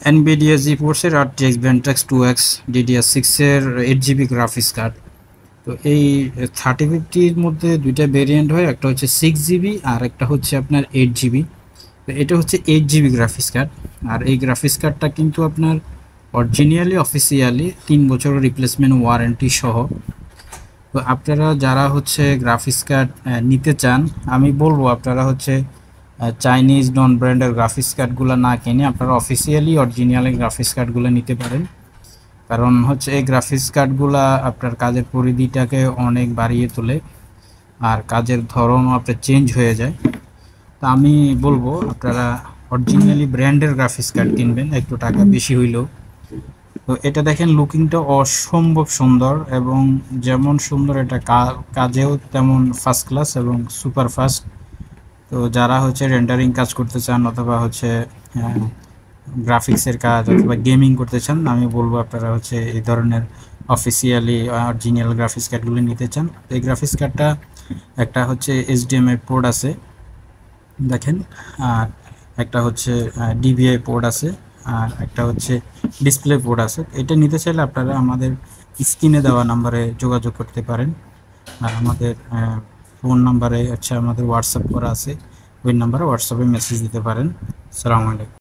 NVIDIA GeForce এর RTX Ventrax 2X DDR6 এর 8GB graphics card. তো এই 3050-র মধ্যে দুইটা ভেরিয়েন্ট হয়, একটা হচ্ছে 6GB আর একটা হচ্ছে আপনার 8GB। তো এটা হচ্ছে 8GB গ্রাফিক্স কার্ড। আর এই গ্রাফিক্স কার্ডটা কিন্তু আপনার অরিজিনালি অফিসিয়ালি 3 বছরের রিপ্লেসমেন্ট ওয়ারেন্টি সহ। তো আপনারা যারা হচ্ছে গ্রাফিক্স কার্ড নিতে চান, আমি বলবো আপনারা হচ্ছে চাইনিজ নন ব্র্যান্ডের গ্রাফিক্স কার্ডগুলো না কিনে আপনারা অফিসিয়ালি অরিজিনালি গ্রাফিক্স কার্ডগুলো নিতে পারেন। কারণ হচ্ছে এই গ্রাফিক্স কার্ডগুলা আপনার কাজের পরিধিটাকে অনেক বাড়িয়ে তোলে আর কাজের ধরনও আপনার চেঞ্জ হয়ে যায়। তা আমি বলবো আপনারা অরিজিনালি ব্র্যান্ডের গ্রাফিক্স কার্ড কিনবেন, একটু টাকা বেশি হইলেও। তো এটা দেখেন লুকিংটা অসম্ভব সুন্দর, এবং যেমন সুন্দর এটা কাজেও তেমন ফার্স্ট ক্লাস এবং সুপার ফাস্ট। তো যারা হচ্ছে রেন্ডারিং কাজ করতে চান অথবা হচ্ছে গ্রাফিক্সের কাজ অথবা গেমিং করতে চান, আমি বলবো আপনারা হচ্ছে এই ধরনের অফিসিয়ালি অরিজিনাল গ্রাফিক্স কার্ডগুলো নিতে চান। এই গ্রাফিক্স কার্ডটা একটা হচ্ছে HDMI পোর্ট আছে দেখেন, আর একটা হচ্ছে DVI পোর্ট আছে, আর একটা হচ্ছে ডিসপ্লে পোর্ট আছে। এটা নিতে চাইলে আপনারা আমাদের স্ক্রিনে দেওয়া নাম্বারে যোগাযোগ করতে পারেন, আর আমাদের ফোন নাম্বারে হচ্ছে আমাদের হোয়াটসঅ্যাপ করা আছে, ওই নাম্বারে হোয়াটসঅ্যাপে মেসেজ দিতে পারেন। আসসালামু আলাইকুম।